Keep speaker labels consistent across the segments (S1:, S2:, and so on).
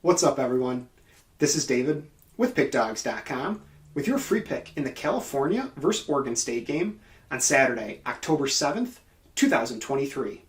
S1: What's up, everyone? This is David with Pickdawgz.com with your free pick in the California vs. Oregon State game on Saturday, October 7th, 2023.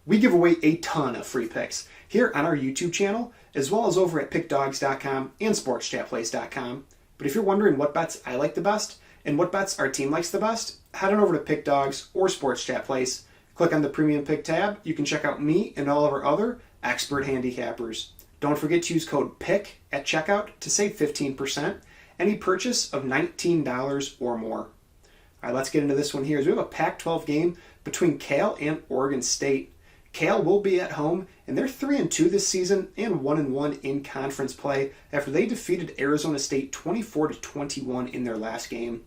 S1: We give away a ton of free picks here on our YouTube channel, as well as over at Pickdawgz.com and SportsChatPlace.com. But if you're wondering what bets I like the best and what bets our team likes the best, head on over to Pickdawgz or Sports Chat Place. Click on the Premium Pick tab. You can check out me and all of our other expert handicappers. Don't forget to use code PICK at checkout to save 15%, any purchase of $19 or more. All right, let's get into this one here. We have a Pac-12 game between Cal and Oregon State. Cal will be at home, and they're 3-2 this season and 1-1 in conference play after they defeated Arizona State 24-21 in their last game.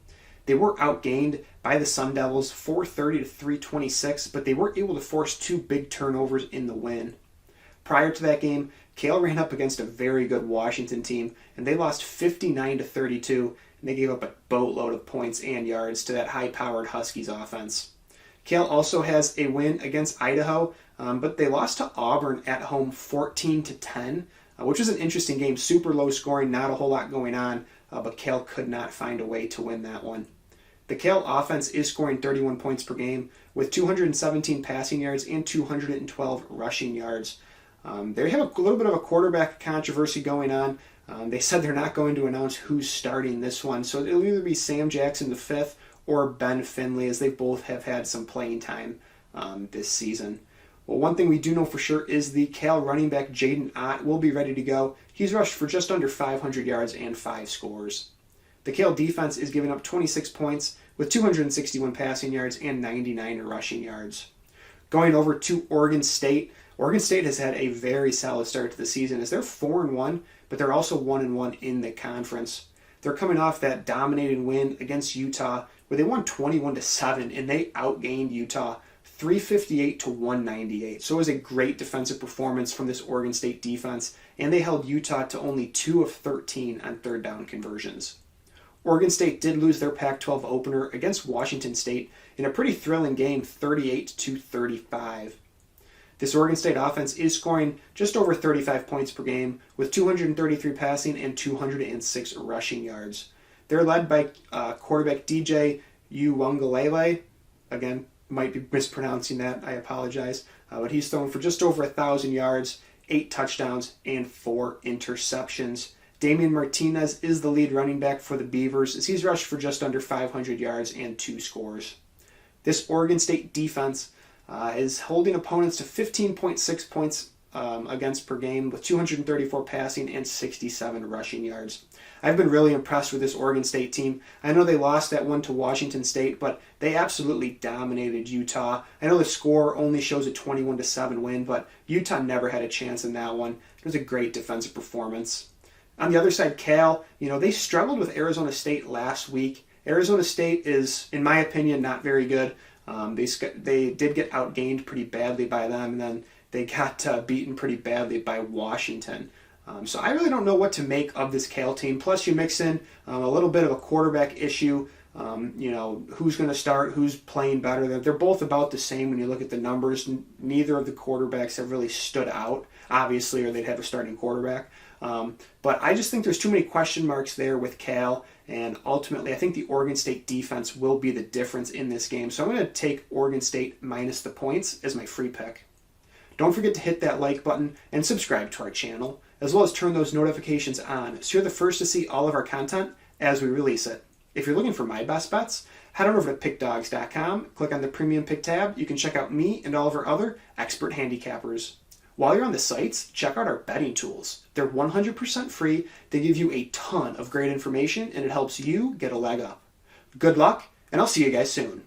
S1: They were outgained by the Sun Devils 430 to 326, but they were able to force two big turnovers in the win. Prior to that game, Cal ran up against a very good Washington team, and they lost 59-32, and they gave up a boatload of points and yards to that high-powered Huskies offense. Cal also has a win against Idaho, but they lost to Auburn at home 14-10, which was an interesting game. Super low scoring, not a whole lot going on, but Cal could not find a way to win that one. The Cal offense is scoring 31 points per game with 217 passing yards and 212 rushing yards. They have a little bit of a quarterback controversy going on. They said they're not going to announce who's starting this one, so it'll either be Sam Jackson V or Ben Finley, as they both have had some playing time this season. Well, one thing we do know for sure is the Cal running back Jaden Ott will be ready to go. He's rushed for just under 500 yards and 5 scores. The Cal defense is giving up 26 points with 261 passing yards and 99 rushing yards. Going over to Oregon State. Oregon State has had a very solid start to the season as they're 4-1, but they're also 1-1 in the conference. They're coming off that dominating win against Utah where they won 21-7, and they outgained Utah 358 to 198. So it was a great defensive performance from this Oregon State defense, and they held Utah to only 2 of 13 on third down conversions. Oregon State did lose their Pac-12 opener against Washington State in a pretty thrilling game, 38-35. This Oregon State offense is scoring just over 35 points per game with 233 passing and 206 rushing yards. They're led by quarterback DJ Uwangalele. Again, might be mispronouncing that, I apologize. But he's thrown for just over 1,000 yards, 8 touchdowns, and 4 interceptions. Damian Martinez is the lead running back for the Beavers as he's rushed for just under 500 yards and 2 scores. This Oregon State defense is holding opponents to 15.6 points against per game with 234 passing and 67 rushing yards. I've been really impressed with this Oregon State team. I know they lost that one to Washington State, but they absolutely dominated Utah. I know the score only shows a 21-7 win, but Utah never had a chance in that one. It was a great defensive performance. On the other side, Cal, they struggled with Arizona State last week. Arizona State is, in my opinion, not very good. They did get outgained pretty badly by them, and then they got beaten pretty badly by Washington. So I really don't know what to make of this Cal team. Plus, you mix in a little bit of a quarterback issue. Who's going to start, who's playing better. They're both about the same when you look at the numbers. Neither of the quarterbacks have really stood out, obviously, or they'd have a starting quarterback. But I just think there's too many question marks there with Cal, and ultimately I think the Oregon State defense will be the difference in this game. So I'm going to take Oregon State minus the points as my free pick. Don't forget to hit that like button and subscribe to our channel, as well as turn those notifications on so you're the first to see all of our content as we release it. If you're looking for my best bets, head on over to Pickdawgz.com, click on the Premium Pick tab. You can check out me and all of our other expert handicappers. While you're on the sites, check out our betting tools. They're 100% free. They give you a ton of great information, and it helps you get a leg up. Good luck, and I'll see you guys soon.